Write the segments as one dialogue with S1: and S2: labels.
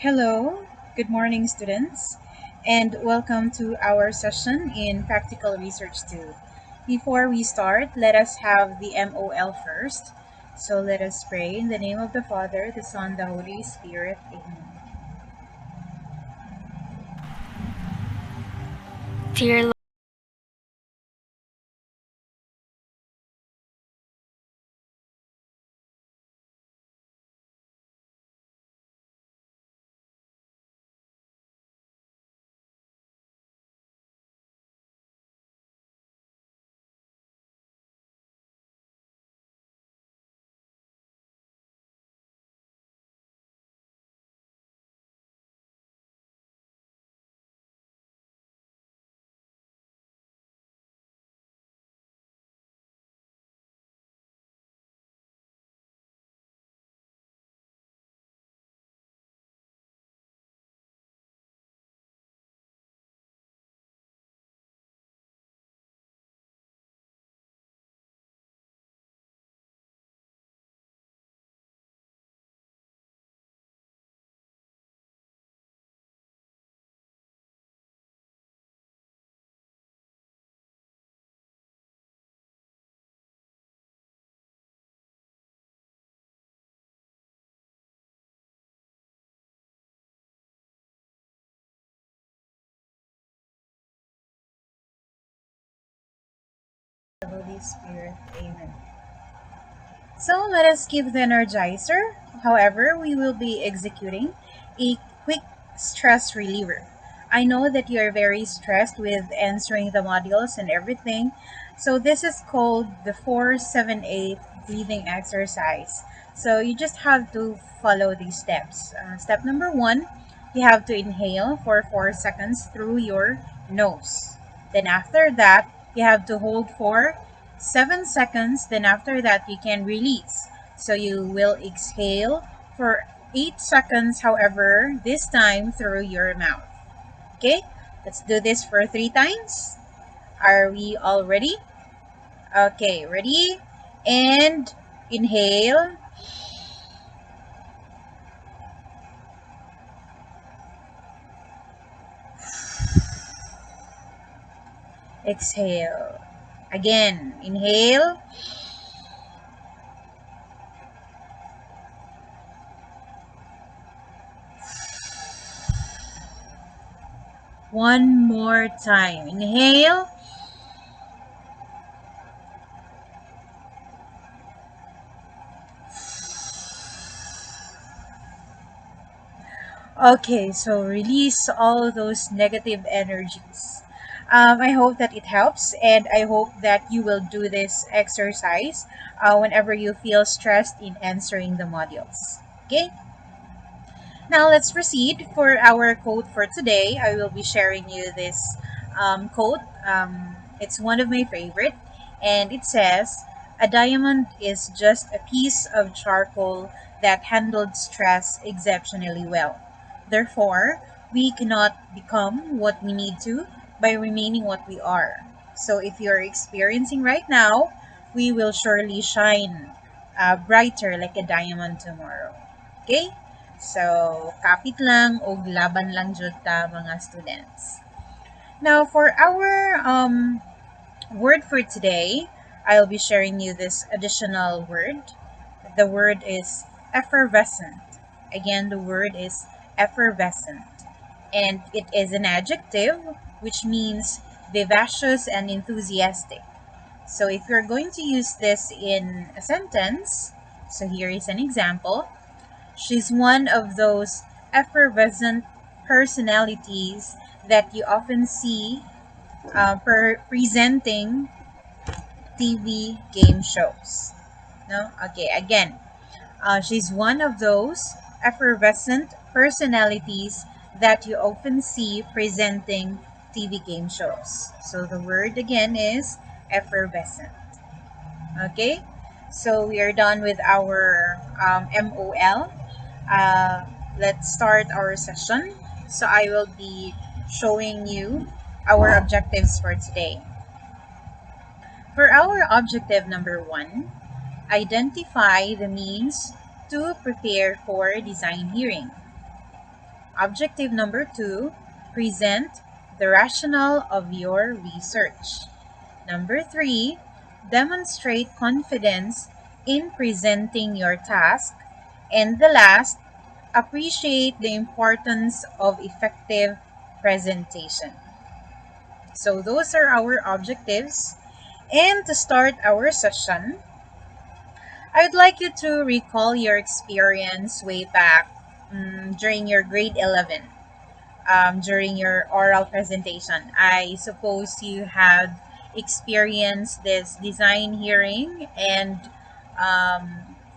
S1: Hello, good morning, students, and welcome to our session in Practical Research 2. Before we start, let us have the MOL first. So let us pray in the name of the Father, the Son, the Holy Spirit. Amen.
S2: Dear
S1: The Holy Spirit. Amen. So let us give the energizer. However, we will be executing a quick stress reliever. I know that you are very stressed with answering the modules and everything. So this is called the 478 breathing exercise. So you just have to follow these steps. Step number 1, you have to inhale for 4 seconds through your nose. Then after that, you have to hold for 7 seconds. Then after that, you can release. So you will exhale for 8 seconds, however, this time through your mouth. Okay, let's do this for 3 times. Are we all ready? Okay, ready? And inhale, exhale. Again, inhale, one more time. Inhale, okay, so release all those negative energies. I hope that it helps, and I hope that you will do this exercise whenever you feel stressed in answering the modules. Okay, now let's proceed for our quote for today. I will be sharing you this quote. It's one of my favorite, and it says, "A diamond is just a piece of charcoal that handled stress exceptionally well. Therefore, we cannot become what we need to by remaining what we are. So if you're experiencing right now, we will surely shine brighter like a diamond tomorrow." Okay? So, kapit lang o laban lang jud ta mga students. Now, for our word for today, I'll be sharing you this additional word. The word is effervescent. Again, the word is effervescent. And it is an adjective which means vivacious and enthusiastic. So if you're going to use this in a sentence, so here is an example. She's one of those effervescent personalities that you often see presenting TV game shows. No? Okay, again, she's one of those effervescent personalities that you often see presenting TV game shows. So the word again is effervescent. Okay, so we are done with our MOL. Uh, let's start our session. So I will be showing you our objectives for today. For our objective number 1, identify the means to prepare for design hearing. Objective number two, present the rationale of your research. Number three, demonstrate confidence in presenting your task. And the last, appreciate the importance of effective presentation. So, those are our objectives. And to start our session, I would like you to recall your experience way back during your grade 11, during your oral presentation. I suppose you had experienced this design hearing and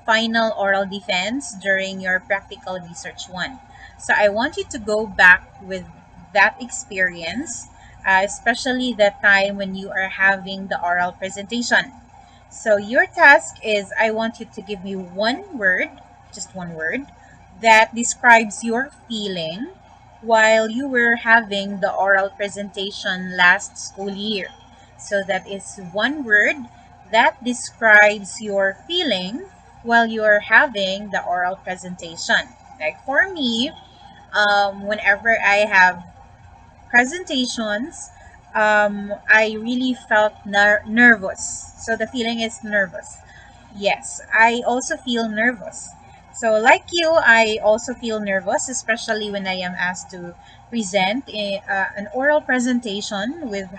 S1: final oral defense during your practical research one. So I want you to go back with that experience, especially the time when you are having the oral presentation. So your task is I want you to give me one word, just one word, that describes your feeling while you were having the oral presentation last school year. So that is one word that describes your feeling while you are having the oral presentation. Like for me, whenever I have presentations, I really felt nervous. So the feeling is nervous. Yes, I also feel nervous. So, like you, I also feel nervous, especially when I am asked to present an oral presentation with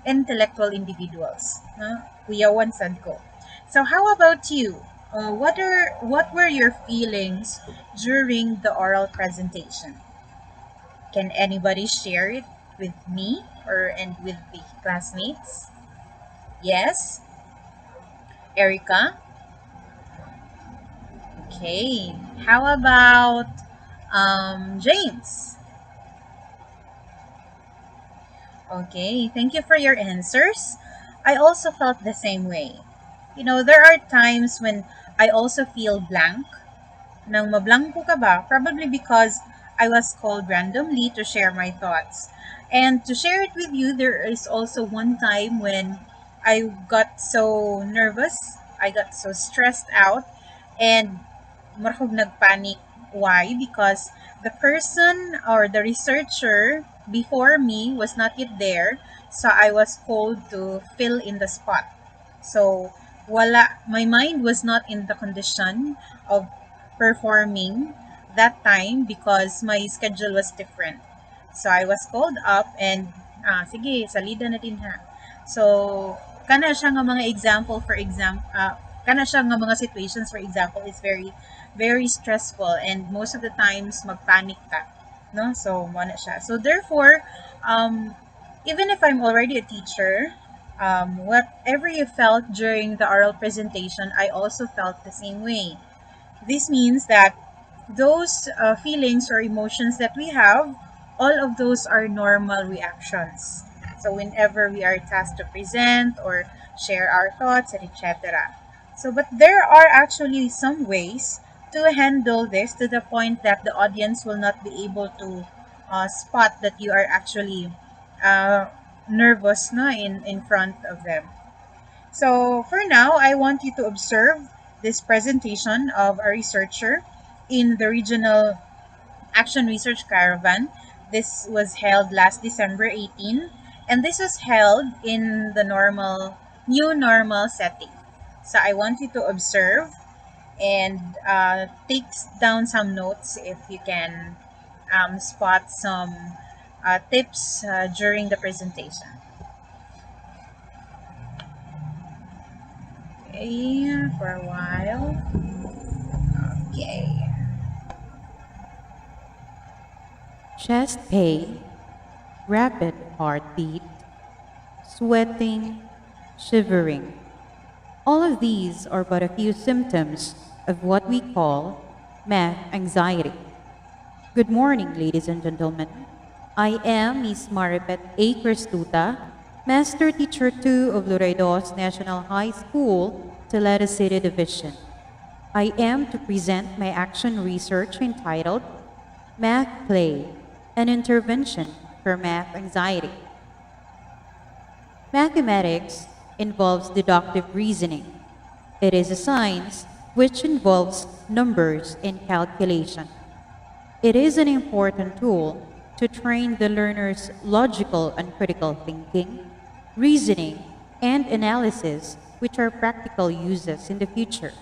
S1: intellectual individuals. Kuya Juan Sadko. So, how about you? What were your feelings during the oral presentation? Can anybody share it with me or and with the classmates? Yes, Erica. Okay. How about James? Okay. Thank you for your answers. I also felt the same way. There are times when I also feel blank. Nang mablangko ka ba? Probably because I was called randomly to share my thoughts. And to share it with you, there is also one time when I got so nervous, I got so stressed out, and marahog nagpanic. Why? Because the person or the researcher before me was not yet there, so I was called to fill in the spot. So my mind was not in the condition of performing that time because my schedule was different. So I was called up and sige, salida na din ha. So kana siya nga mga example for example, kana siya nga mga situations for example is very very stressful and most of the times magpanic ka, no? So mo na siya. So therefore, even if I'm already a teacher, whatever you felt during the oral presentation, I also felt the same way. This means that those feelings or emotions that we have, all of those are normal reactions. So whenever we are tasked to present or share our thoughts and etc. So, but there are actually some ways to handle this to the point that the audience will not be able to spot that you are actually uh, nervous na in front of them. So for now, I want you to observe this presentation of a researcher in the Regional Action Research Caravan. This was held last December 18, and this was held in the new normal setting. So I want you to observe and take down some notes if you can spot some tips during the presentation. Okay, for a while. Okay.
S2: Chest pain, rapid heartbeat, sweating, shivering. All of these are but a few symptoms of what we call math anxiety. Good morning, ladies and gentlemen. I am Miss Maripet A. Cristuta, Master Teacher 2 of Laredos National High School, Teleda City Division. I am to present my action research entitled Math Play, an Intervention for Math Anxiety. Mathematics involves deductive reasoning. It is a science which involves numbers and calculation. It is an important tool to train the learner's logical and critical thinking, reasoning, and analysis, which are practical uses in the future.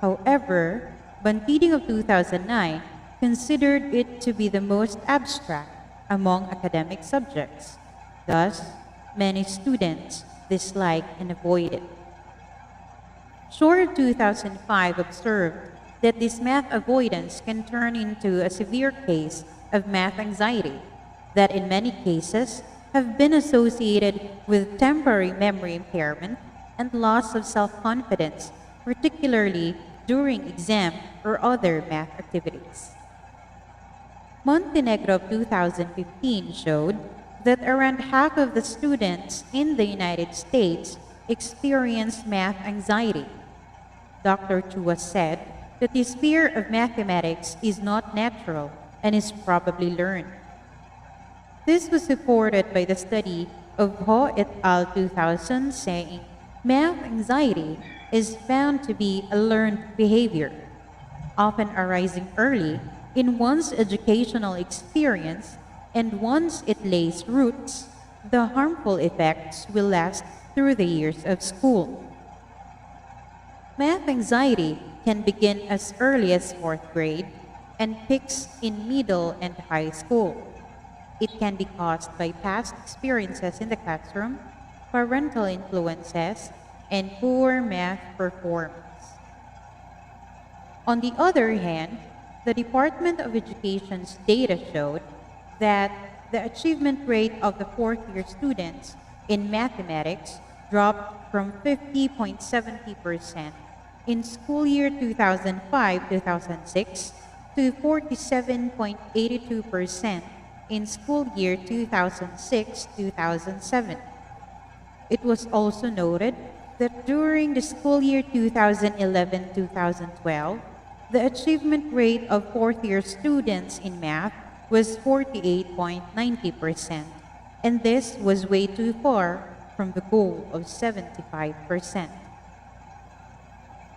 S2: However, Bantining of 2009 considered it to be the most abstract among academic subjects. Thus, many students dislike and avoid it. Shore 2005 observed that this math avoidance can turn into a severe case of math anxiety that in many cases have been associated with temporary memory impairment and loss of self-confidence, particularly during exam or other math activities. Montenegro of 2015 showed that around half of the students in the United States experience math anxiety. Dr. Chua said that his fear of mathematics is not natural and is probably learned. This was supported by the study of Ho et al. 2000 saying math anxiety is found to be a learned behavior, often arising early in one's educational experience, and once it lays roots, the harmful effects will last through the years of school. Math anxiety can begin as early as fourth grade and peaks in middle and high school. It can be caused by past experiences in the classroom, parental influences, and poor math performance. On the other hand, the Department of Education's data showed that the achievement rate of the fourth year students in mathematics dropped from 50.70% in school year 2005-2006 to 47.82% in school year 2006-2007. It was also noted that during the school year 2011-2012, the achievement rate of fourth year students in math was 48.90%, and this was way too far from the goal of 75%.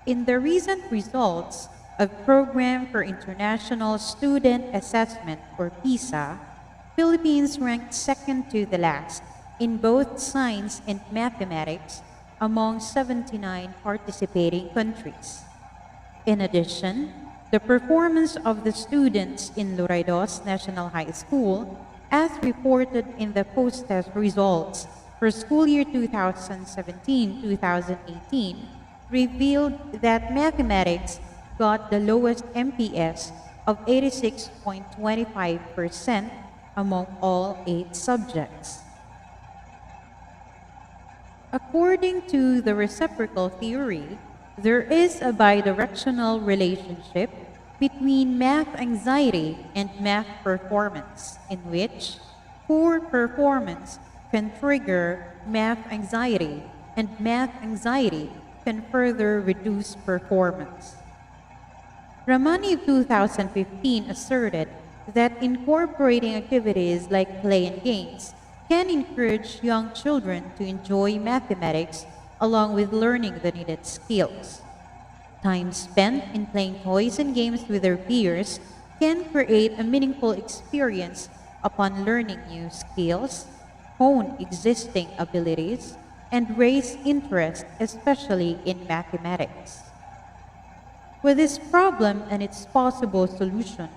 S2: In the recent results of Program for International Student Assessment, or PISA, Philippines ranked second to the last in both science and mathematics among 79 participating countries. In addition, the performance of the students in Luraidos National High School, as reported in the post-test results for school year 2017-2018, revealed that mathematics got the lowest MPS of 86.25% among all 8 subjects. According to the reciprocal theory, there is a bidirectional relationship between math anxiety and math performance, in which poor performance can trigger math anxiety, and math anxiety can further reduce performance. Ramani of 2015 asserted that incorporating activities like play and games can encourage young children to enjoy mathematics along with learning the needed skills. Time spent in playing toys and games with their peers can create a meaningful experience upon learning new skills, hone existing abilities, and raise interest, especially in mathematics. With this problem and its possible solution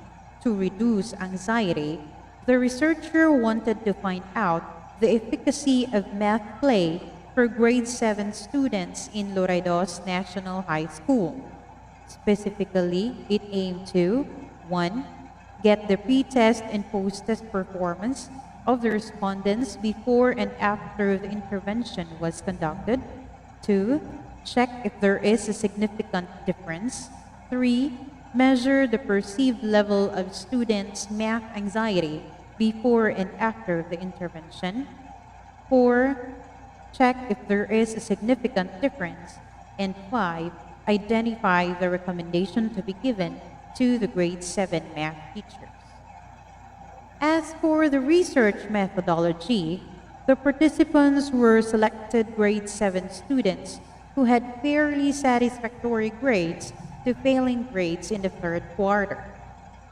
S2: to reduce anxiety, the researcher wanted to find out the efficacy of math play for grade 7 students in Loraidos National High School. Specifically, it aimed to 1. Get the pre-test and post-test performance of the respondents before and after the intervention was conducted. 2. Check if there is a significant difference. 3. Measure the perceived level of students' math anxiety before and after the intervention. 4. Check if there is a significant difference. And 5. Identify the recommendation to be given to the grade 7 math teachers. As for the research methodology, the participants were selected grade 7 students who had fairly satisfactory grades to failing grades in the third quarter.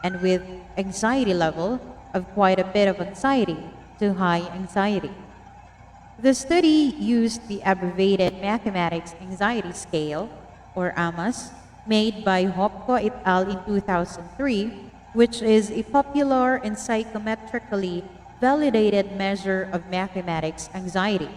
S2: and with anxiety level of quite a bit of anxiety to high anxiety. The study used the abbreviated Mathematics Anxiety Scale, or AMAS, made by Hopko et al. In 2003, which is a popular and psychometrically validated measure of mathematics anxiety.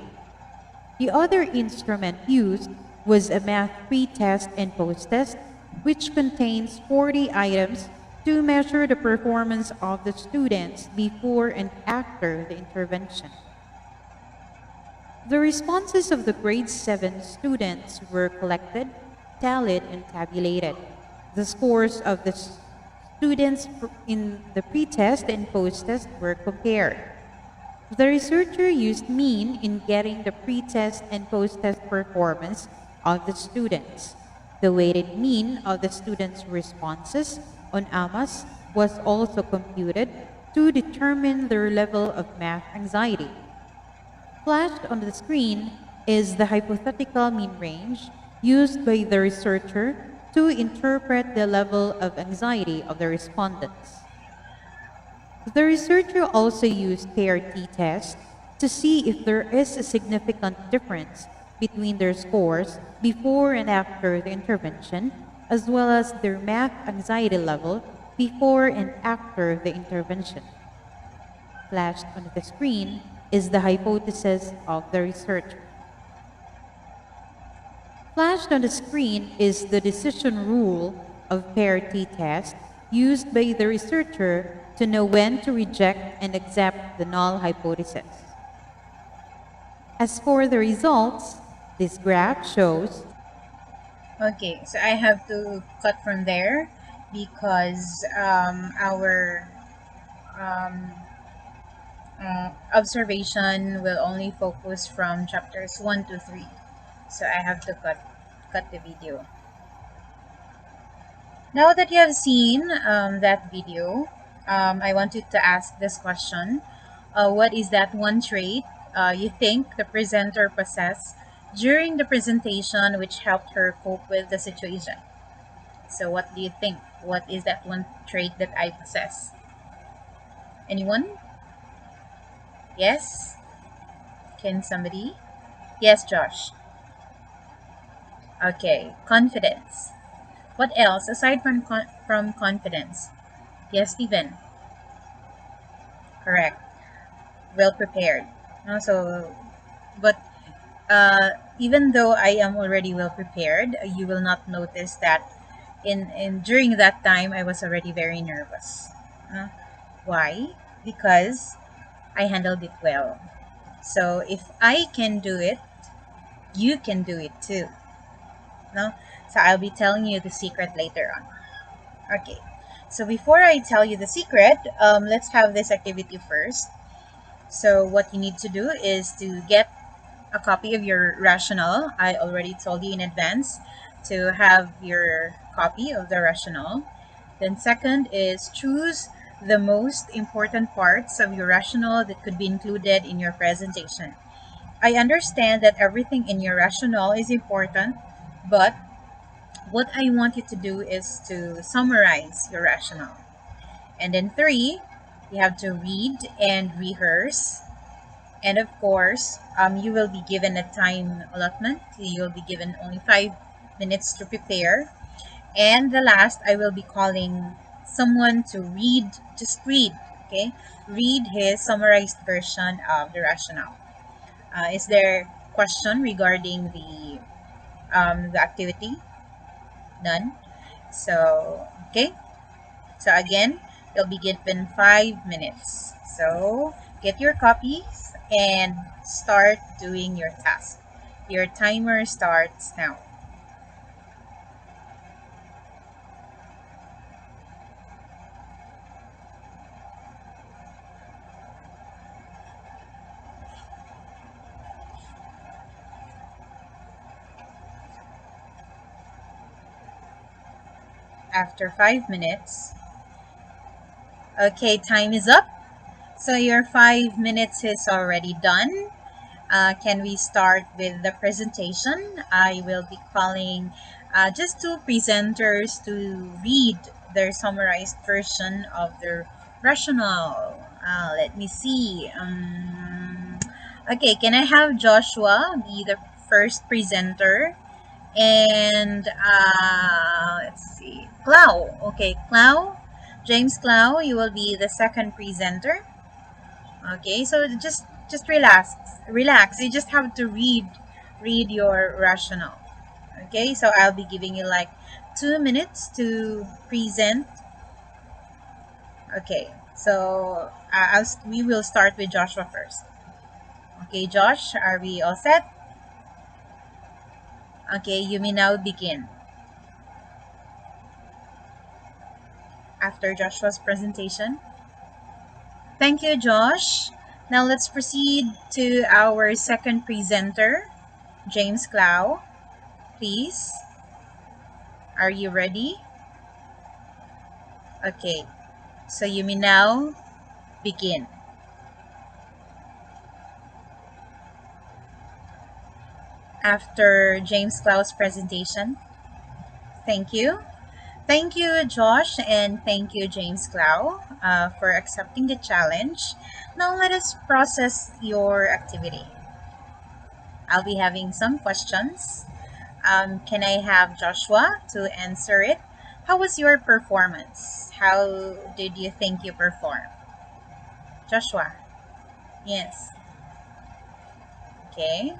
S2: The other instrument used was a math pre-test and post-test, which contains 40 items to measure the performance of the students before and after the intervention. The responses of the grade 7 students were collected, tallied, and tabulated. The scores of the students in the pre-test and post-test were compared. The researcher used mean in getting the pre-test and post-test performance of the students. The weighted mean of the students' responses on AMAS was also computed to determine their level of math anxiety. Flashed on the screen is the hypothetical mean range used by the researcher to interpret the level of anxiety of the respondents. The researcher also used paired t-tests to see if there is a significant difference between their scores before and after the intervention, as well as their math anxiety level before and after the intervention. Flashed on the screen is the hypothesis of the researcher. Flashed on the screen is the decision rule of paired t-test used by the researcher to know when to reject and accept the null hypothesis. As for the results, this graph shows.
S1: Okay, so I have to cut from there because our um, observation will only focus from chapters 1 to 3. So I have to cut the video. Now that you have seen that video, I wanted to ask this question. What is that one trait you think the presenter possessed during the presentation which helped her cope with the situation? So what do you think? What is that one trait that I possess? Anyone? Yes? Can somebody? Yes, Josh. Okay, confidence. What else aside from confidence? Yes, Stephen. Correct. Well prepared. So, but even though I am already well prepared, you will not notice that in during that time I was already very nervous. Uh, why? Because I handled it well. So if I can do it, you can do it too. No? So I'll be telling you the secret later on. Okay. So before I tell you the secret, let's have this activity first. So what you need to do is to get a copy of your rational. I already told you in advance to have your copy of the rational. Then second is choose the most important parts of your rational that could be included in your presentation. I understand that everything in your rational is important, but what I want you to do is to summarize your rational. And then three, you have to read and rehearse. And of course, you will be given a time allotment. You'll be given only 5 minutes to prepare. And the last, I will be calling someone to read, just read, okay? Read his summarized version of the rationale. Is there question regarding the activity? None. So, okay. So again, you'll be given 5 minutes. So get your copies and start doing your task. Your timer starts now. After 5 minutes, okay, time is up. So your 5 minutes is already done. Can we start with the presentation? I will be calling just two presenters to read their summarized version of the rationale. Let me see. Okay, can I have Joshua be the first presenter? And let's see, Clau. Okay, Clau, James Clau, you will be the second presenter. Okay, so just relax. You just have to read your rationale. Okay, so I'll be giving you like 2 minutes to present. Okay, so we will start with Joshua first. Okay, Josh, are we all set? Okay, you may now begin after Joshua's presentation. Thank you, Josh. Now let's proceed to our second presenter, James Clow. Please, are you ready? Okay, so you may now begin. After James Clow's presentation. Thank you. Thank you, Josh, and thank you, James Clow, for accepting the challenge. Now let us process your activity. I'll be having some questions. Can I have Joshua to answer it? How was your performance? How did you think you performed? Joshua, yes. Okay.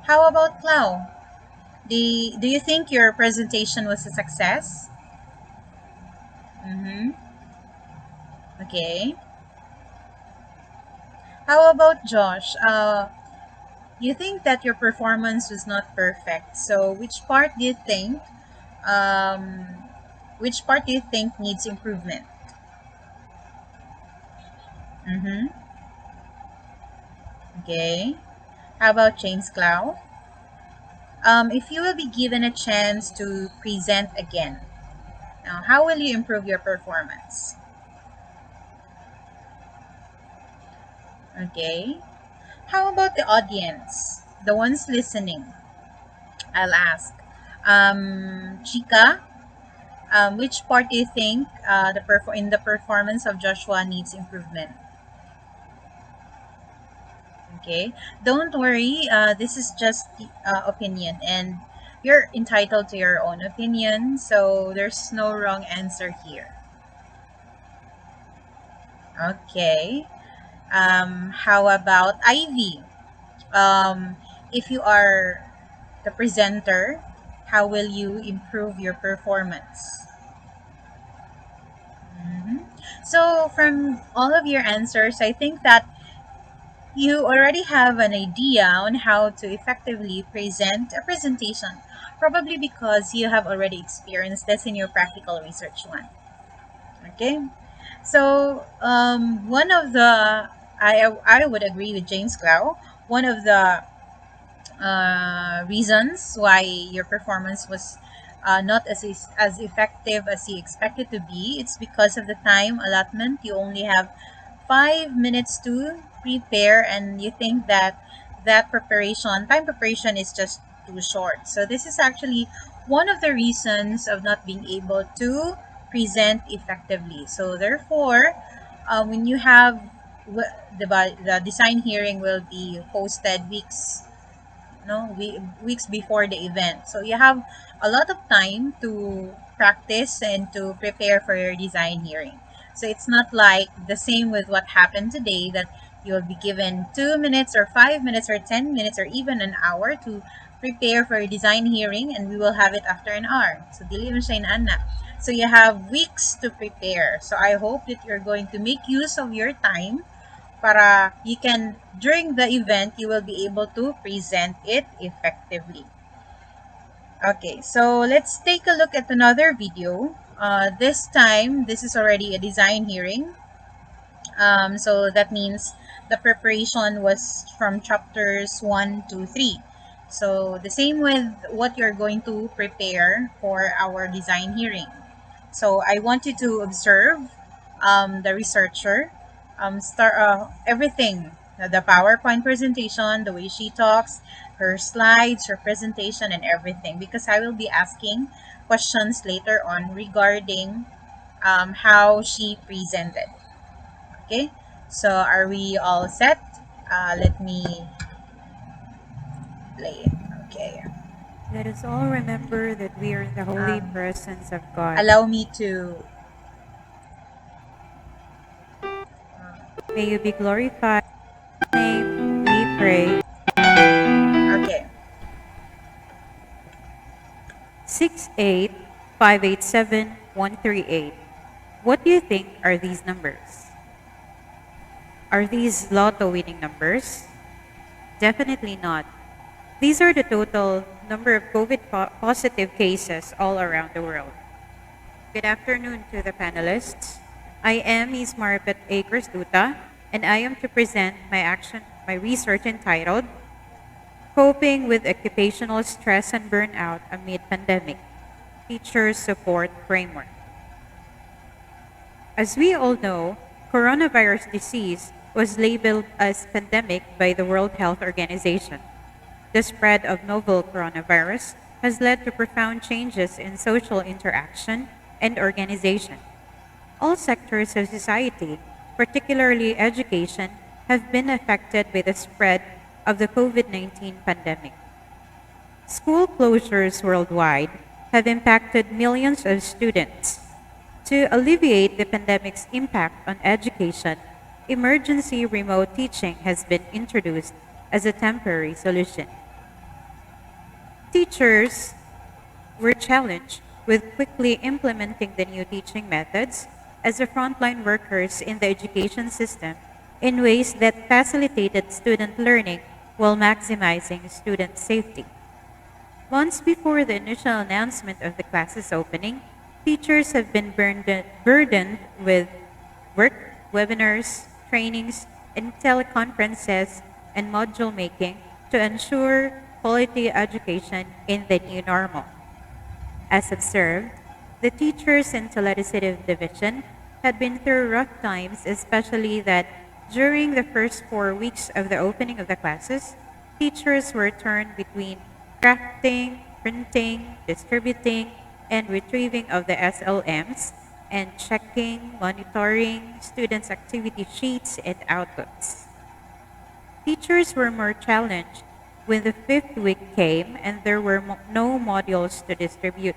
S1: How about Clow? Do you think your presentation was a success? Mm-hmm. Okay. How about Josh? You think that your performance was not perfect. So um, which part do you think needs improvement? Mm-hmm. Okay. How about James Clow? If you will be given a chance to present again, now how will you improve your performance? Okay. How about the audience, the ones listening? I'll ask. Chica, which part do you think in the performance of Joshua needs improvement? Okay, don't worry. This is just opinion, and you're entitled to your own opinion. So there's no wrong answer here. Okay. How about Ivy? Um, if you are the presenter, how will you improve your performance? Mhm. So, from all of your answers, I think that you already have an idea on how to effectively present a presentation, probably because you have already experienced this in your practical research one. Okay, so I would agree with James Clow. One of the reasons why your performance was not as effective as you expected to be, it's because of the time allotment. You only have 5 minutes to prepare, and you think that time preparation is just too short. So this is actually one of the reasons of not being able to present effectively. So therefore, when you have the design hearing will be posted weeks before the event, so you have a lot of time to practice and to prepare for your design hearing. So it's not like the same with what happened today, that you'll be given 2 minutes or 5 minutes or 10 minutes or even an hour to prepare for your design hearing, and we will have it after an hour. So dili man siya inaana. So you have weeks to prepare. So I hope that you're going to make use of your time para you can, during the event, you will be able to present it effectively. Okay, so let's take a look at another video. This time, this is already a design hearing. So that means the preparation was from chapters 1 to 3. So the same with what you're going to prepare for our design hearing. So I want you to observe the researcher, start everything, the PowerPoint presentation, the way she talks, her slides, her presentation, and everything. Because I will be asking questions later on regarding how she presented. Okay, so are we all set? Let me play it. Okay.
S2: Let us all remember that we are in the holy
S1: Um,
S2: presence of God.
S1: allow me to.
S2: May you be glorified. In His name we pray. Amen.
S1: Okay.
S2: 68587 138. What do you think are these numbers? Are these lotto winning numbers? Definitely not. These are the total number of COVID positive cases all around the world. Good afternoon to the panelists. I am Ms. Maripet A. Cristuta, and I am to present my research entitled Coping with Occupational Stress and Burnout Amid Pandemic, Teacher Support Framework. As we all know, coronavirus disease was labeled as pandemic by the World Health Organization. The spread of novel coronavirus has led to profound changes in social interaction and organization. All sectors of society, particularly education, have been affected by the spread of the COVID 19 pandemic. School closures worldwide have impacted millions of students. To alleviate the pandemic's impact on education, emergency remote teaching has been introduced as a temporary solution. Teachers were challenged with quickly implementing the new teaching methods as the frontline workers in the education system in ways that facilitated student learning while maximizing student safety. Months before the initial announcement of the classes opening, teachers have been burdened with work, webinars, trainings, and teleconferences and module making to ensure quality education in the new normal. As observed, the teachers in Legislative Division had been through rough times, especially that during the first 4 weeks of the opening of the classes, teachers were torn between crafting, printing, distributing, and retrieving of the SLMs, and checking, monitoring students' activity sheets and outputs. Teachers were more challenged when the fifth week came and there were no modules to distribute.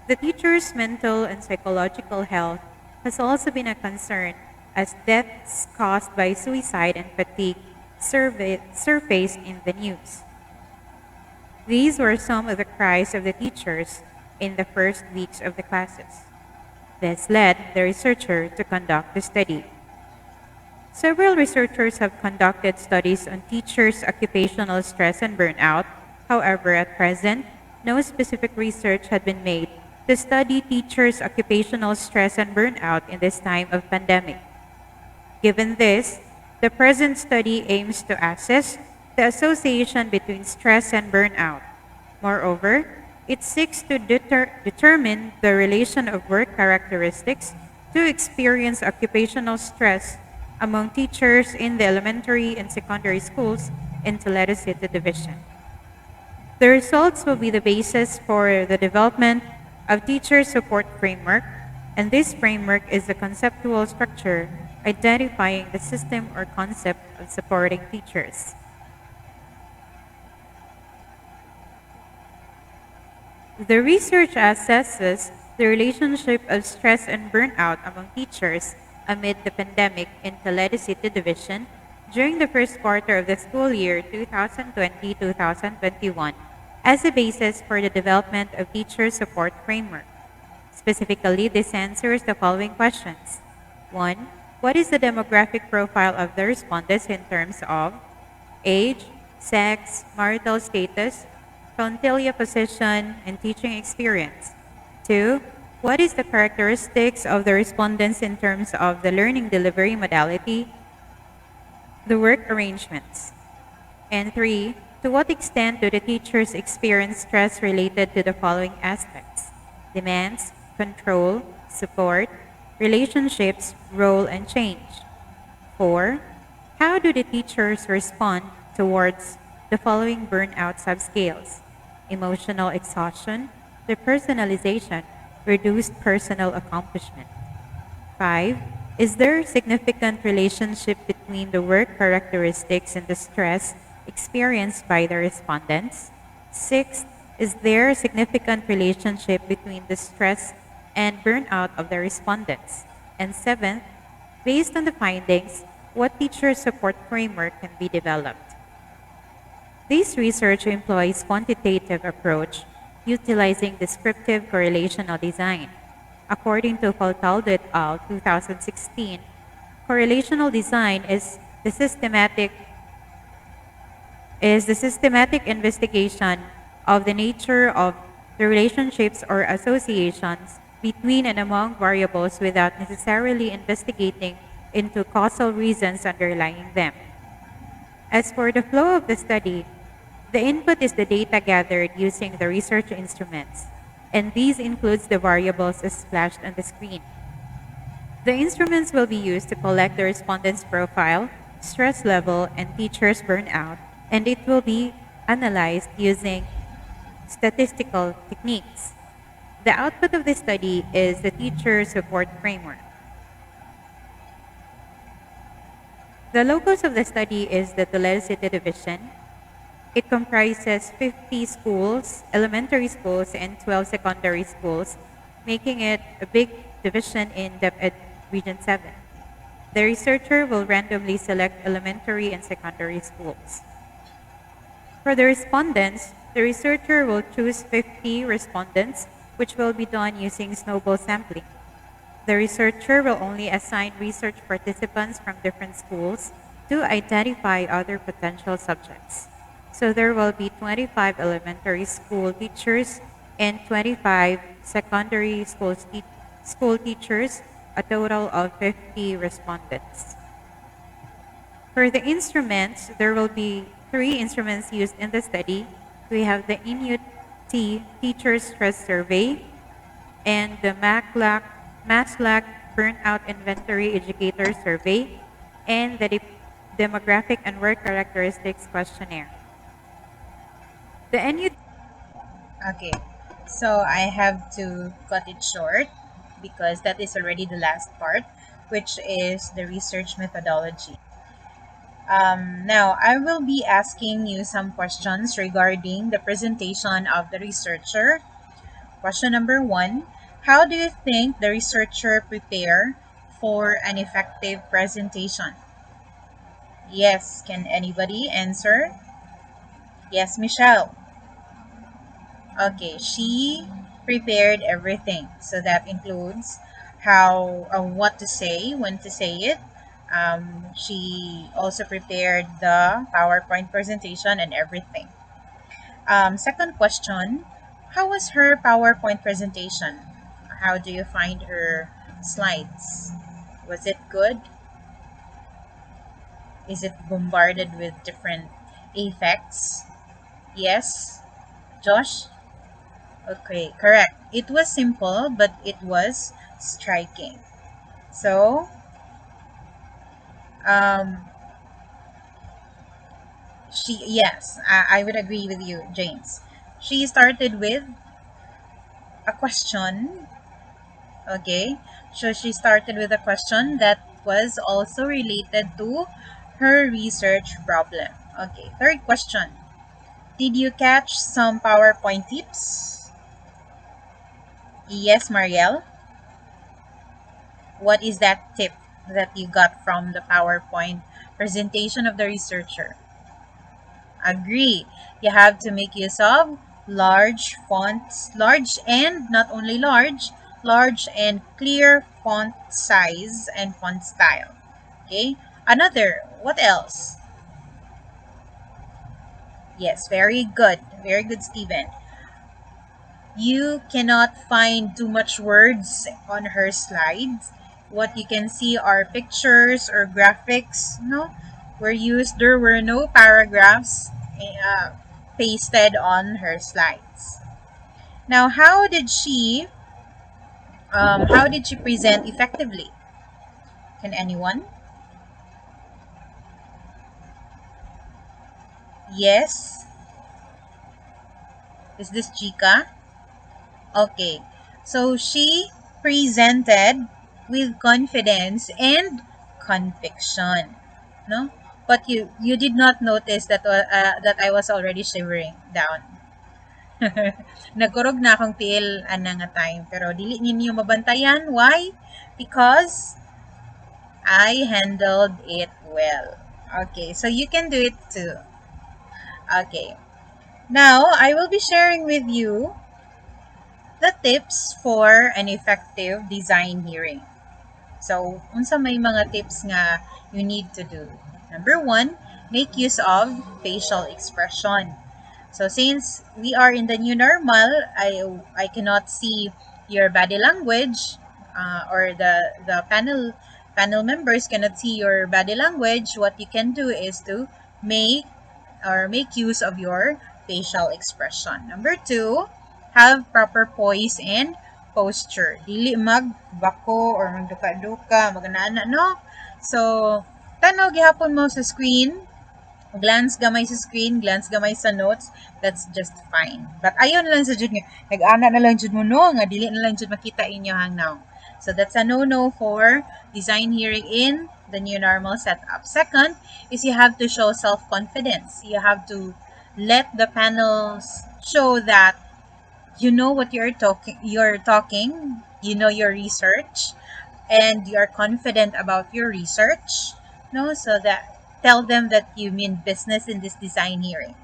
S2: The teacher's mental and psychological health has also been a concern as deaths caused by suicide and fatigue surfaced in the news. These were some of the cries of the teachers in the first weeks of the classes. This led the researcher to conduct the study. Several researchers have conducted studies on teachers' occupational stress and burnout. However, at present, no specific research had been made to study teachers' occupational stress and burnout in this time of pandemic. Given this, the present study aims to assess the association between stress and burnout. Moreover, it seeks to determine the relation of work characteristics to experience occupational stress among teachers in the elementary and secondary schools in Toledo City Division. The results will be the basis for the development of teacher support framework, and this framework is the conceptual structure identifying the system or concept of supporting teachers. The research assesses the relationship of stress and burnout among teachers amid the pandemic in Toledo City Division during the first quarter of the school year 2020-2021 as a basis for the development of teacher support framework. Specifically, this answers the following questions. 1. What is the demographic profile of the respondents in terms of age, sex, marital status, frontalia position, and teaching experience? 2. What is the characteristics of the respondents in terms of the learning delivery modality, the work arrangements? And 3. To what extent do the teachers experience stress related to the following aspects: demands, control, support, relationships, role, and change? 4. How do the teachers respond towards the following burnout subscales: emotional exhaustion, depersonalization, reduced personal accomplishment? 5. Is there a significant relationship between the work characteristics and the stress experienced by the respondents? 6. Is there a significant relationship between the stress and burnout of the respondents? And seventh, based on the findings, what teacher support framework can be developed? This research employs quantitative approach utilizing descriptive correlational design. According to Faltaldo et al. 2016, correlational design is the systematic investigation of the nature of the relationships or associations between and among variables without necessarily investigating into causal reasons underlying them. As for the flow of the study, the input is the data gathered using the research instruments, and these includes the variables as flashed on the screen. The instruments will be used to collect the respondent's profile, stress level, and teacher's burnout, and it will be analyzed using statistical techniques. The output of the study is the teacher support framework. The locus of the study is the Toledo City Division. It comprises 50 schools, elementary schools, and 12 secondary schools, making it a big division in DepEd Region 7. The researcher will randomly select elementary and secondary schools. For the respondents, the researcher will choose 50 respondents, which will be done using snowball sampling. The researcher will only assign research participants from different schools to identify other potential subjects. So there will be 25 elementary school teachers and 25 secondary school teachers, a total of 50 respondents. For the instruments, there will be 3 instruments used in the study. We have the INUT Teacher Stress Survey and the MASLAC Burnout Inventory Educator Survey and the Demographic and Work Characteristics Questionnaire. The NUT
S1: Okay, so I have to cut it short because that is already the last part, which is the research methodology. Now, I will be asking you some questions regarding the presentation of the researcher. Question number one: how do you think the researcher prepare for an effective presentation? Yes, can anybody answer? Yes, Michelle. Okay, she prepared everything. So that includes how what to say, when to say it. She also prepared the PowerPoint presentation and everything. Second question: how was her PowerPoint presentation? How do you find her slides? Was it good? Is it bombarded with different effects? Yes, Josh? Okay, correct. It was simple, but it was striking. So, um, yes, I would agree with you, James. She started with a question. Okay, so she started with a question that was also related to her research problem. Okay, third question. Did you catch some PowerPoint tips? Yes, Marielle. What is that tip that you got from the PowerPoint presentation of the researcher? Agree. You have to make use of large fonts, large and not only large and clear font size and font style. Okay. Another, what else? Yes, very good. Very good, Stephen. You cannot find too much words on her slides. What you can see are pictures or graphics. No, were used. There were no paragraphs uh, pasted on her slides. Now, how did she present effectively? Can anyone? Yes. Is this Chica? Okay. So she presented with confidence and conviction, no? But you did not notice that I was already shivering down. Nagkurog na akong tiil ana nga time pero dili ninyo mabantayan. Why? Because I handled it well. Okay, so you can do it too. Okay. Now, I will be sharing with you the tips for an effective design hearing. So, unsa may mga tips nga you need to do. Number one, make use of facial expression. So, since we are in the new normal, I cannot see your body language, or the panel members cannot see your body language. What you can do is to make make use of your facial expression. Number two, have proper poise and posture. Dili magbako or magduka-duka, maganana, no? So, tanaw gihapon mo sa screen, glance gamay sa screen, glance gamay sa notes, that's just fine. But ayon lang sa jud nga, nag-ana na lang jud mo no, nga dili na lang jud makita inyo hangnaw. So that's a no-no for design hearing in the new normal setup. Second is you have to show self-confidence. You have to let the panels show that you know what you're talking, you know your research, and you're confident about your research, no, so that tell them that you mean business in this design hearing.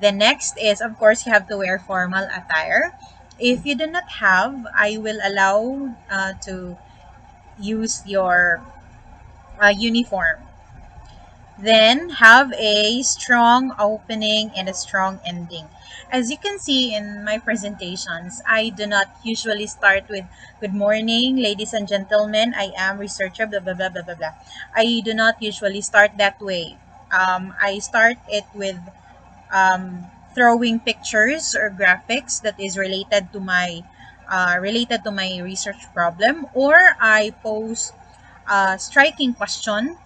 S1: The next is, of course, you have to wear formal attire. If you do not have, I will allow to use your uniform. Then have a strong opening and a strong ending. As you can see in my presentations, I do not usually start with good morning, ladies and gentlemen. I am researcher, blah, blah, blah, blah, blah, blah. I do not usually start that way. I start it with throwing pictures or graphics that is related to my research problem, or I post a striking question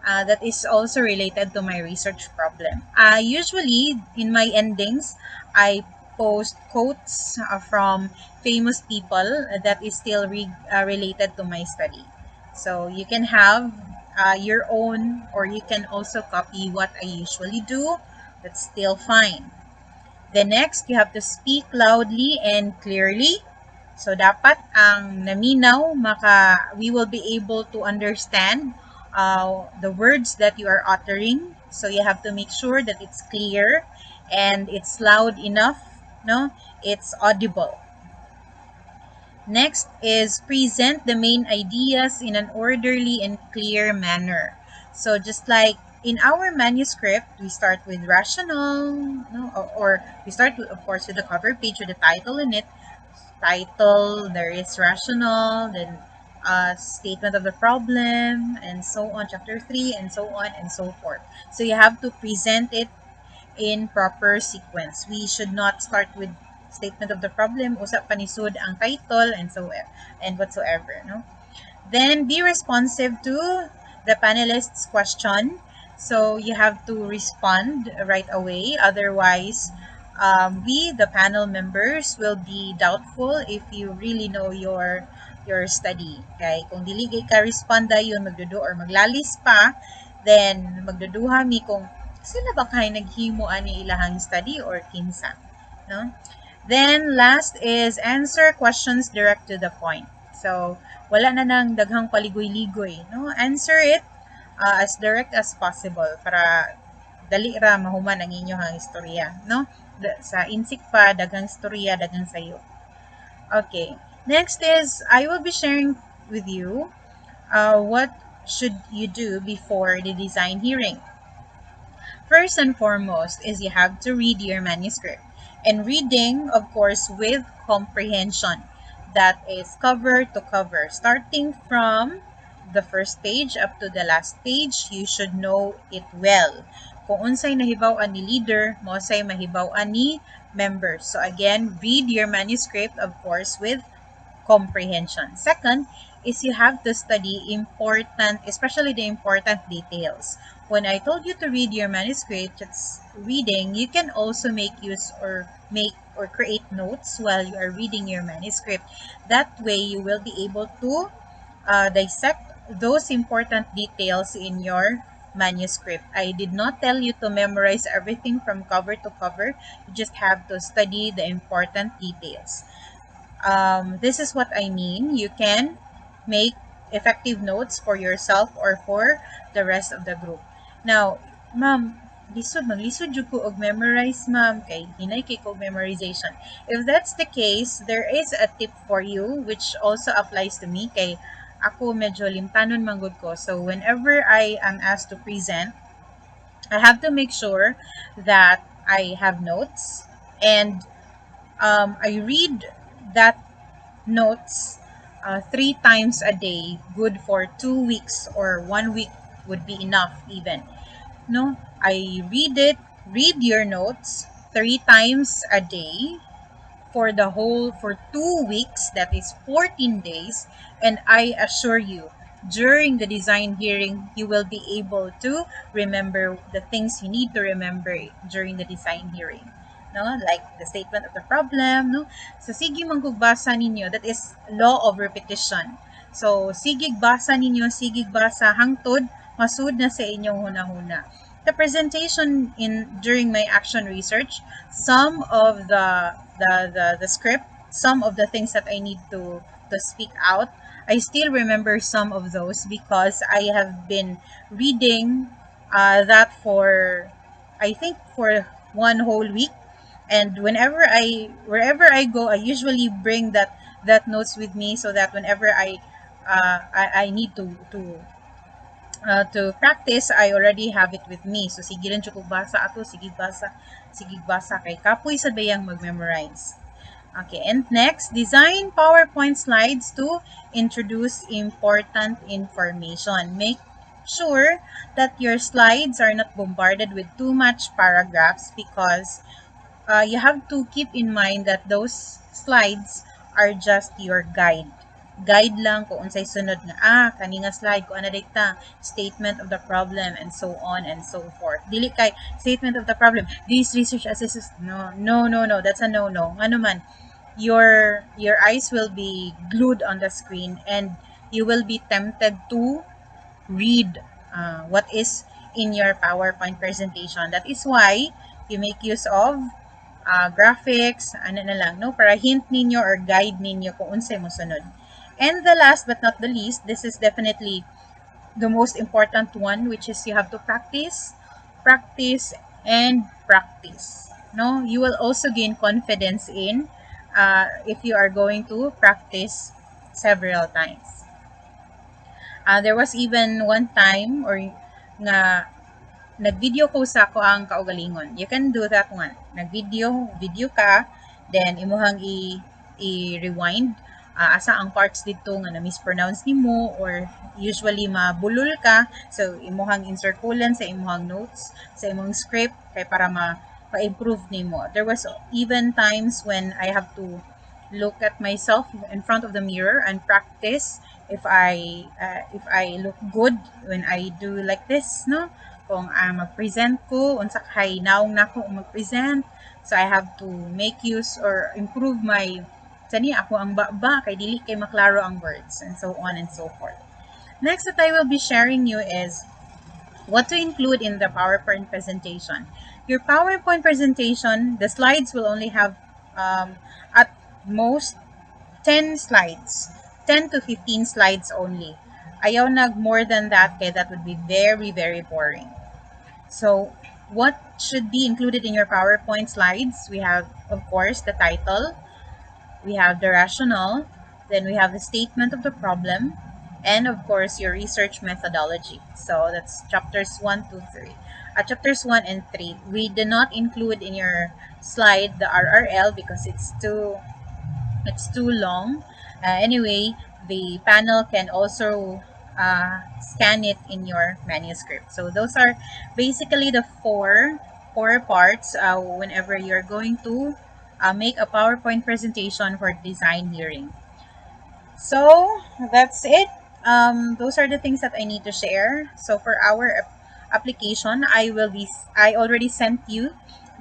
S1: that is also related to my research problem. Usually, in my endings, I post quotes from famous people that is still related to my study. So you can have your own, or you can also copy what I usually do. That's still fine. The next, you have to speak loudly and clearly. So dapat ang naminaw, we will be able to understand the words that you are uttering. So you have to make sure that it's clear and it's loud enough, no? It's audible. Next is present the main ideas in an orderly and clear manner. So just like in our manuscript, we start with rational, no, or we start with, of course, with the cover page with the title in it. Title, there is rational, then statement of the problem, and so on, chapter 3, and so on and so forth. So you have to present it in proper sequence. We should not start with statement of the problem, usap panisud ang title, and whatsoever, no? Then be responsive to the panelists' question. So you have to respond right away. Otherwise, we, the panel members, will be doubtful if you really know your study. Okay? Kung dili ka responda yun, magdudu or maglalis pa, then magduduha mi kung sila ba kay naghimo ani ilahang study or kinsa. No? Then last is answer questions direct to the point. So wala na nang daghang paligoy-ligoy, no? Answer it as direct as possible para dali ra mahuman ang inyong istorya, no? Sa insik pa daghang istorya, daghang sayo. Okay. Next is I will be sharing with you what should you do before the design hearing. First and foremost is you have to read your manuscript. And reading, of course, with comprehension. That is cover to cover. Starting from the first page up to the last page, you should know it well. Kung unsay nahibaw-an ni leader, mo say mahibaw-an ni members. So again, read your manuscript, of course, with comprehension. Second is you have to study important, especially the important details. When I told you to read your manuscript, it's reading, you can also make use or make or create notes while you are reading your manuscript. That way, you will be able to dissect those important details in your manuscript. I did not tell you to memorize everything from cover to cover. You just have to study the important details. This is what I mean. You can make effective notes for yourself or for the rest of the group. Now, ma'am, maglisod jud ko og memorize, ma'am, kay hinay kay ko memorization. If that's the case, there is a tip for you which also applies to me kay ako medyo limtanon manggod ko. So whenever I am asked to present, I have to make sure that I have notes, and I read that notes 3 times a day, good for 2 weeks, or 1 week would be enough even. No, I read your notes 3 times a day for the whole for 2 weeks, that is 14 days, and I assure you, during the design hearing, you will be able to remember the things you need to remember during the design hearing. No, like the statement of the problem, no. So sige mangugbasa ninyo, that is law of repetition. So sige basa ninyo, sige basa hangtod masud na sa inyong hunahuna. The presentation in during my action research, some of the script, some of the things that I need to speak out, I still remember some of those because I have been reading that for, I think, for one whole week. And wherever I go, I usually bring that notes with me, so that whenever I need to practice, I already have it with me. So sige lang ko basa ato, sige basa kay kapoy sa bayang mag-memorize. Okay, and next, design PowerPoint slides to introduce important information. Make sure that your slides are not bombarded with too much paragraphs, because you have to keep in mind that those slides are just your guide. Guide lang kung unsay sunod nga, kani nga slide ko ana dita, statement of the problem, and so on and so forth. Dili kay statement of the problem, this research assistance, no, that's a no. Ano man, your eyes will be glued on the screen, and you will be tempted to read what is in your PowerPoint presentation. That is why you make use of graphics, ano na lang, no? Para hint ninyo or guide ninyo kung unsay mo sunod. And the last but not the least, this is definitely the most important one, which is you have to practice, practice, and practice. No, you will also gain confidence in if you are going to practice several times. There was even one time or nga nag-video ko sa ako ang kaugalingon. You can do that one. Video ka, then imuhang i-rewind asa ang parts dito nga na mispronounce nimo, or usually mabulol ka, so imuhang insirkulan sa imuhang notes, sa imong script kay para ma-improve nimo. There was even times when I have to look at myself in front of the mirror and practice if I look good when I do like this, no? Kung mag-present ko, unsa kay naong nako mag-present, so I have to make use or improve my tani ako ang ba kay dili kay maklaro ang words, and so on and so forth. Next that I will be sharing you is what to include in the PowerPoint presentation. Your PowerPoint presentation, the slides will only have at most 10 slides, 10 to 15 slides only. Ayaw nag more than that, kaya that would be very, very boring. So what should be included in your PowerPoint slides? We have, of course, the title, we have the rationale, then we have the statement of the problem, and of course your research methodology. So that's chapters 1 to 3. Chapters 1 and 3, we did not include in your slide the RRL because it's too long. Anyway, the panel can also scan it in your manuscript. So those are basically the four parts whenever you're going to make a PowerPoint presentation for design hearing. So that's it. Those are the things that I need to share. So for our application, I already sent you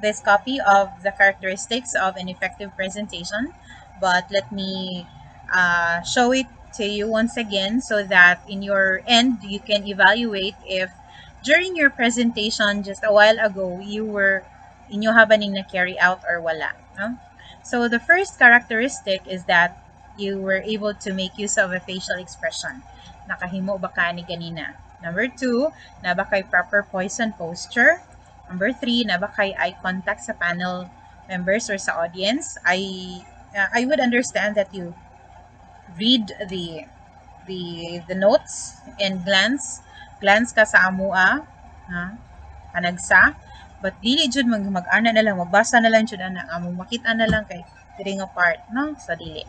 S1: this copy of the characteristics of an effective presentation, but let me show it to you once again so that in your end you can evaluate if during your presentation just a while ago inyo habaning na carry out or wala. No? So the first characteristic is that you were able to make use of a facial expression. Nakahimo ba ka ni ganina? Number two, na ba kay proper poise and posture? Number three, na ba kay eye contact sa panel members or sa audience? I would understand that you read the notes and glance ka sa amua, ha? Anagsa, but dili jud mag-ana na lang, magbasa na lang jud ana amo makita na lang kay diri nga part, no, sa dili.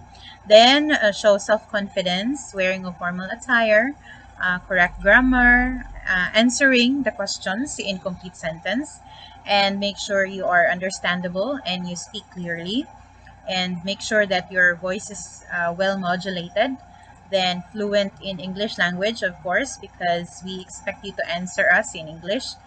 S1: Then show self-confidence, wearing of formal attire, correct grammar, answering the questions in complete sentence, and make sure you are understandable and you speak clearly, and make sure that your voice is well modulated, then fluent in English language, of course, because we expect you to answer us in English.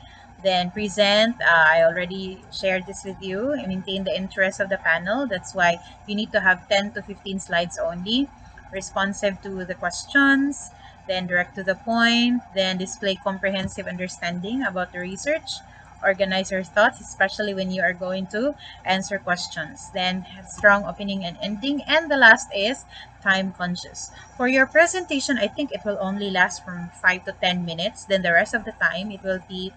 S1: Then present, I already shared this with you, and maintain the interest of the panel. That's why you need to have 10 to 15 slides only. Responsive to the questions, then direct to the point, then display comprehensive understanding about the research. Organize your thoughts, especially when you are going to answer questions. Then have strong opening and ending. And the last is time conscious. For your presentation, I think it will only last from 5 to 10 minutes. Then the rest of the time, it will be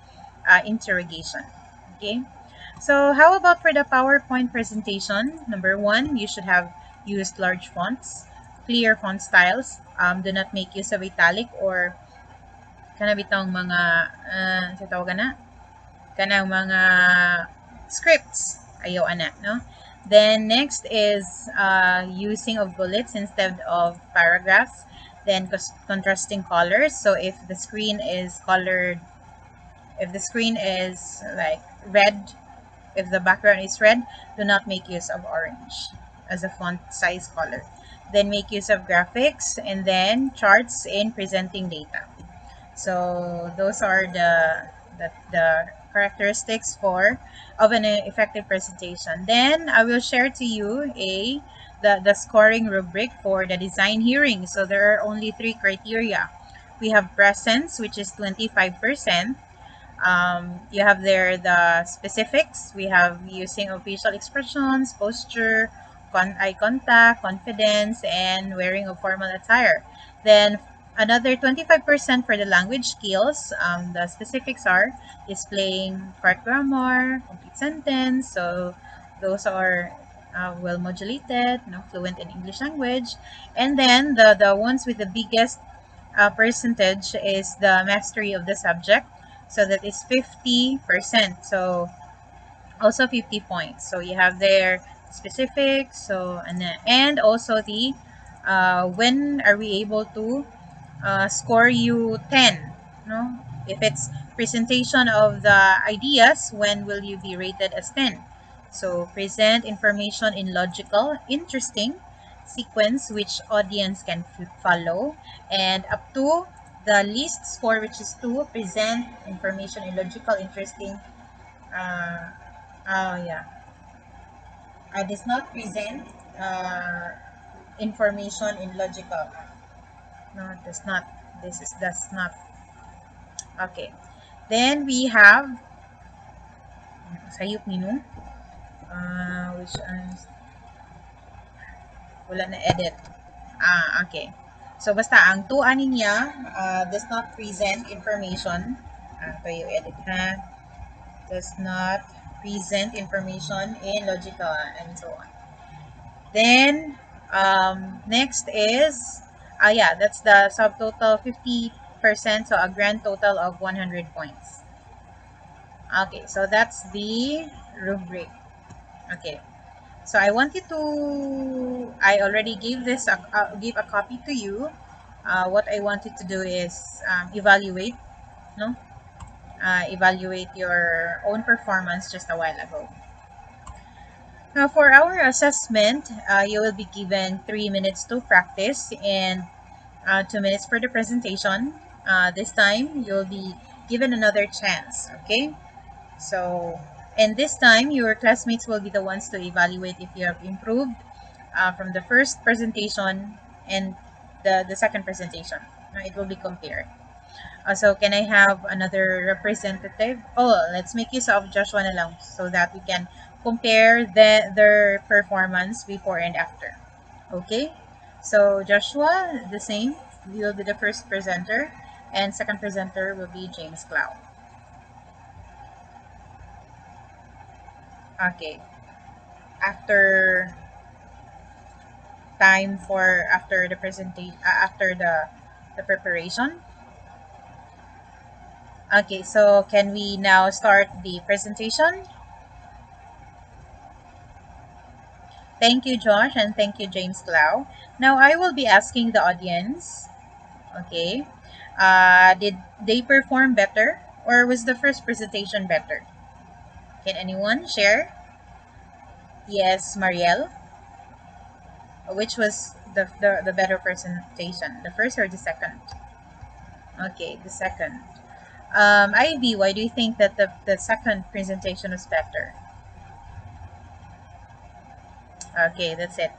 S1: interrogation. Okay. So how about for the PowerPoint presentation? Number one, you should have used large fonts, clear font styles. Do not make use of italic or kanabitang mga sa tawagan na kanang mga scripts. Ayaw ana, no? Then next is using of bullets instead of paragraphs. Then contrasting colors. So if the screen is like red, if the background is red, do not make use of orange as a font size color. Then make use of graphics and then charts in presenting data. So those are the characteristics for of an effective presentation. Then I will share to you the scoring rubric for the design hearing. So there are only three criteria. We have presence, which is 25%. You have there the specifics. We have using of facial expressions, posture, eye contact, confidence, and wearing of formal attire. Then another 25% for the language skills. The specifics are displaying correct grammar, complete sentence. So those are well modulated, fluent in English language. And then the ones with the biggest percentage is the mastery of the subject. So that is 50%. So also 50 points. So you have their specifics. So and also the when are we able to score you 10? No, if it's presentation of the ideas, when will you be rated as 10? So present information in logical, interesting sequence which audience can follow, and up to the least score, which is 2, present information in logical, interesting. Uh, yeah, I does not present information in logical. No, it does not. This is does not. Okay. Then we have sayop ni no. Which is wala na edit. Okay. So basta ang tuan niya does not present information. Kayo edit ha. Does not present information in logical and so on. Then next is yeah, that's the subtotal 50%, so a grand total of 100 points. Okay, so that's the rubric. Okay. So I want you to I already gave give a copy to you. What I want you to do is evaluate, no? Evaluate your own performance just a while ago. Now, for our assessment, you will be given 3 minutes to practice and 2 minutes for the presentation. This time, you'll be given another chance, okay? So, and this time, your classmates will be the ones to evaluate if you have improved from the first presentation and the second presentation. It will be compared. So, can I have another representative? Oh, let's make use of Joshua na lang so that we can compare their performance before and after. Okay? So, Joshua, the same. You will be the first presenter, and second presenter will be James Clow. Okay. After time for after the presentation, after the preparation. Okay, so can we now start the presentation? Thank you, Josh, and thank you, James Clow. Now I will be asking the audience, okay, did they perform better or was the first presentation better? Can anyone share? Yes, Marielle. Which was the better presentation, the first or the second? Okay, the second. Ivy, why do you think that the second presentation was better? Okay, that's it.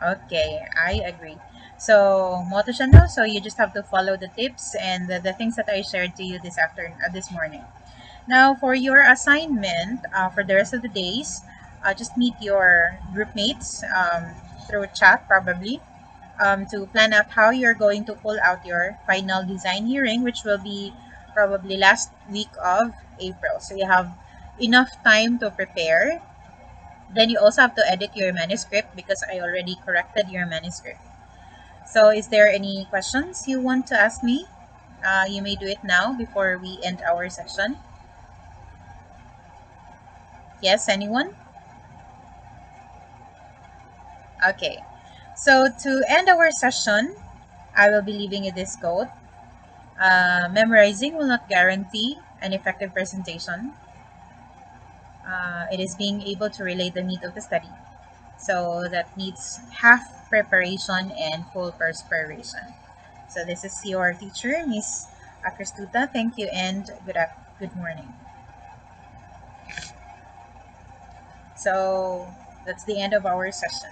S1: Okay, I agree. So, moto siya no? So, you just have to follow the tips and the things that I shared to you this afternoon, this morning. Now, for your assignment, for the rest of the days, just meet your group mates through chat probably to plan out how you're going to pull out your final design hearing, which will be probably last week of April. So, you have enough time to prepare. Then you also have to edit your manuscript because I already corrected your manuscript. So, is there any questions you want to ask me? You may do it now before we end our session. Yes, anyone? Okay. So, to end our session, I will be leaving you this quote. Memorizing will not guarantee an effective presentation. It is being able to relate the meat of the study. So, that needs half preparation and full perspiration. So this is your teacher, Miss Cristuta. Thank you and good morning. So that's the end of our session.